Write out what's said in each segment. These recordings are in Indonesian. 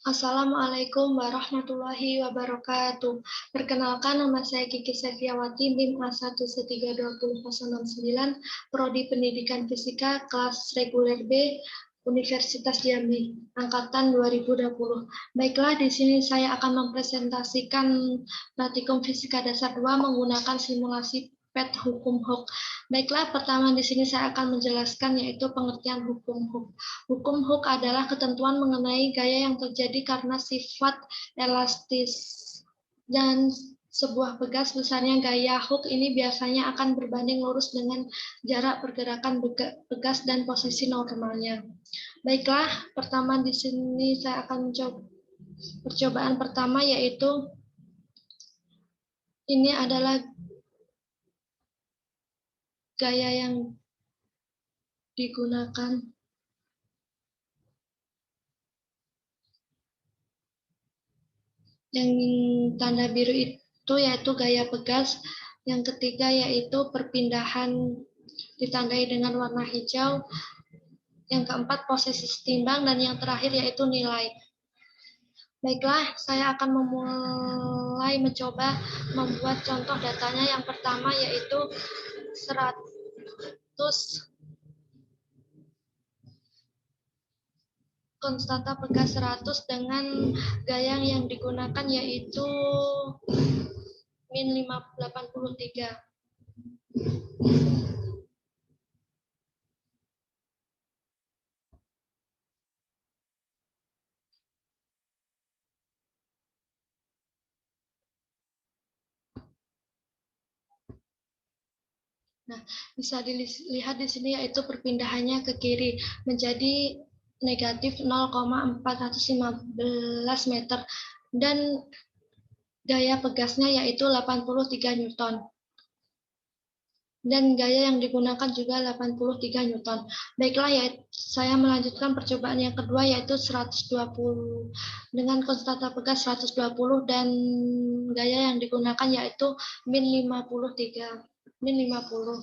Assalamualaikum warahmatullahi wabarakatuh. Perkenalkan, nama saya Kiki Sefiawati, NIM A1132009, Prodi Pendidikan Fisika, kelas reguler B, Universitas Jambi, angkatan 2020. Baiklah, di sini saya akan mempresentasikan praktikum fisika dasar 2 menggunakan simulasi PET hukum Hooke. Baiklah, pertama di sini saya akan menjelaskan yaitu pengertian hukum Hooke. Hukum Hooke adalah ketentuan mengenai gaya yang terjadi karena sifat elastis dan sebuah pegas. Besarnya gaya Hooke ini biasanya akan berbanding lurus dengan jarak pergerakan pegas dan posisi normalnya. Baiklah, pertama di sini saya akan mencoba percobaan pertama, yaitu ini adalah gaya yang digunakan. Yang tanda biru itu yaitu gaya pegas. Yang ketiga yaitu perpindahan ditandai dengan warna hijau. Yang keempat posisi setimbang, dan yang terakhir yaitu nilai. Baiklah, saya akan memulai mencoba membuat contoh datanya. Yang pertama yaitu 100 konstanta pegas 100 dengan gaya yang digunakan yaitu min 83. Nah, bisa dilihat di sini yaitu perpindahannya ke kiri menjadi negatif 0,415 meter dan gaya pegasnya yaitu 83 Newton. Dan gaya yang digunakan juga 83 Newton. Baiklah, ya, saya melanjutkan percobaan yang kedua yaitu 120 dengan konstanta pegas 120 dan gaya yang digunakan yaitu min 53. Min 50.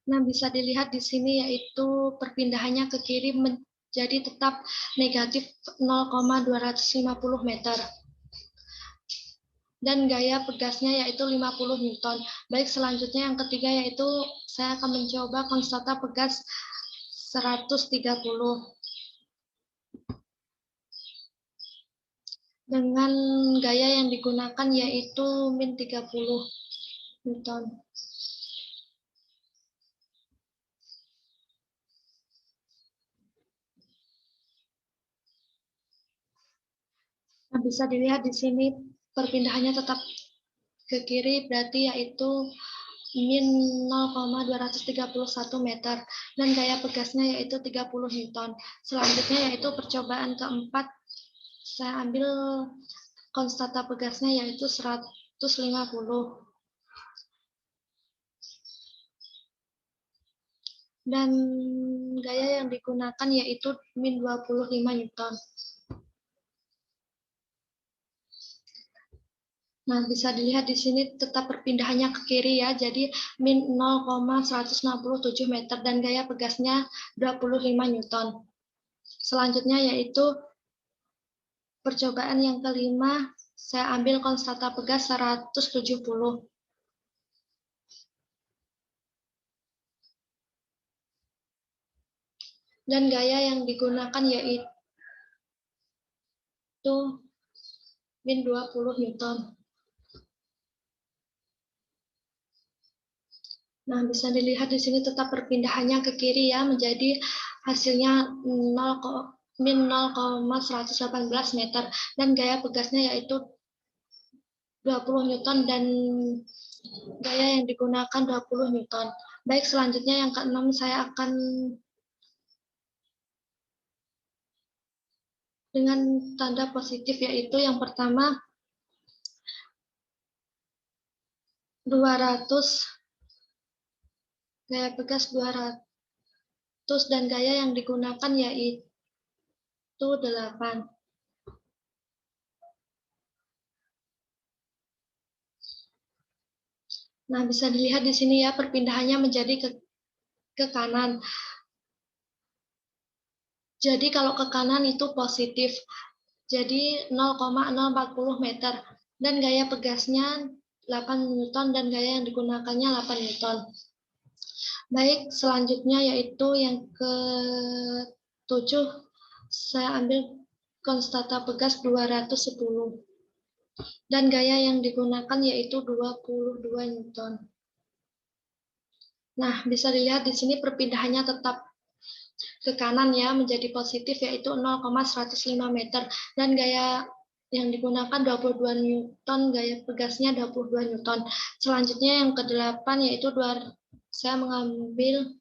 Nah, bisa dilihat di sini yaitu perpindahannya ke kiri menjadi tetap negatif 0,250 meter. Dan gaya pegasnya yaitu 50 Newton. Baik, selanjutnya yang ketiga yaitu saya akan mencoba konstanta pegas 130. Dengan gaya yang digunakan yaitu min 30 Newton. Nah, bisa dilihat di sini perpindahannya tetap ke kiri, berarti yaitu min 0,231 meter dan gaya pegasnya yaitu 30 Newton. Selanjutnya yaitu percobaan keempat, saya ambil konstanta pegasnya yaitu 150 dan gaya yang digunakan yaitu min 25 Newton. Nah, bisa dilihat di sini tetap perpindahannya ke kiri ya, jadi min 0,167 meter dan gaya pegasnya 25 Newton. Selanjutnya yaitu percobaan yang kelima, saya ambil konstanta pegas 170. Dan gaya yang digunakan yaitu min 20 Newton. Nah, bisa dilihat di sini tetap perpindahannya ke kiri ya, menjadi hasilnya min 0,118 meter dan gaya pegasnya yaitu 20 Newton dan gaya yang digunakan 20 Newton. Baik, selanjutnya yang keenam saya akan dengan tanda positif, yaitu yang pertama 200, gaya pegas 200 dan gaya yang digunakan yaitu 8. Nah, bisa dilihat di sini ya perpindahannya menjadi ke kanan. Jadi kalau ke kanan itu positif. Jadi 0,040 meter. Dan gaya pegasnya 8 Newton dan gaya yang digunakannya 8 Newton. Baik, selanjutnya yaitu yang ke-7. Saya ambil konstata pegas 210. Dan gaya yang digunakan yaitu 22 Newton. Nah, bisa dilihat di sini perpindahannya tetap ke kanan ya, menjadi positif yaitu 0,105 meter. Dan gaya yang digunakan 22 Newton, gaya pegasnya 22 Newton. Selanjutnya yang ke-8 yaitu saya mengambil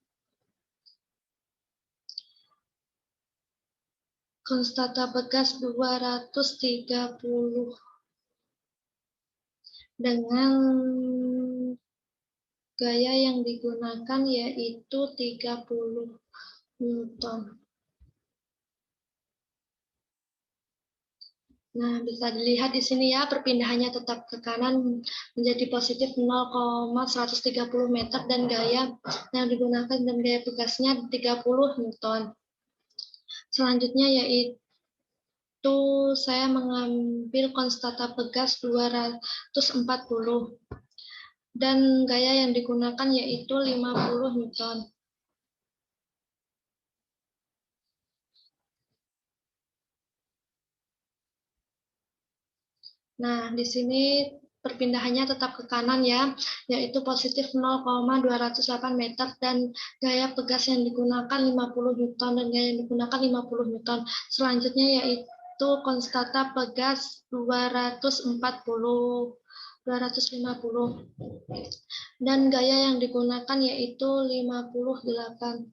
konstata pegas 230 dengan gaya yang digunakan yaitu 30 Newton. Nah, bisa dilihat di sini ya, perpindahannya tetap ke kanan menjadi positif 0,130 meter dan gaya yang digunakan dan gaya pegasnya 30 Newton. Selanjutnya yaitu saya mengambil konstata pegas 240 dan gaya yang digunakan yaitu 50 Newton. Nah, di sini perpindahannya tetap ke kanan ya, yaitu positif 0,208 meter dan gaya pegas yang digunakan 50 Newton dan gaya yang digunakan 50 Newton. Selanjutnya yaitu konstata pegas 250 dan gaya yang digunakan yaitu 58.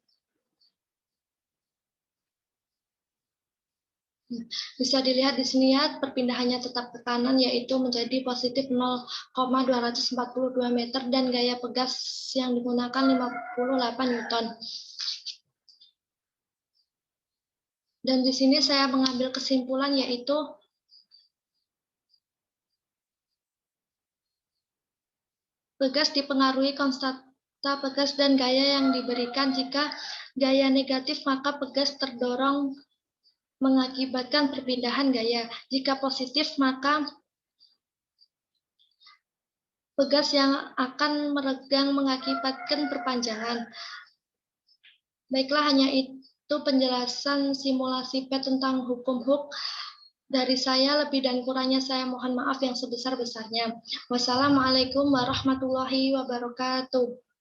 Bisa dilihat di sini ya, perpindahannya tetap ke kanan yaitu menjadi positif 0,242 meter dan gaya pegas yang digunakan 58 Newton. Dan di sini saya mengambil kesimpulan yaitu pegas dipengaruhi konstanta pegas dan gaya yang diberikan. Jika gaya negatif maka pegas terdorong mengakibatkan perpindahan gaya. Jika positif maka pegas yang akan meregang mengakibatkan perpanjangan. Baiklah, hanya itu penjelasan simulasi P tentang hukum Hooke dari saya. Lebih dan kurangnya saya mohon maaf yang sebesar-besarnya. Wassalamualaikum warahmatullahi wabarakatuh.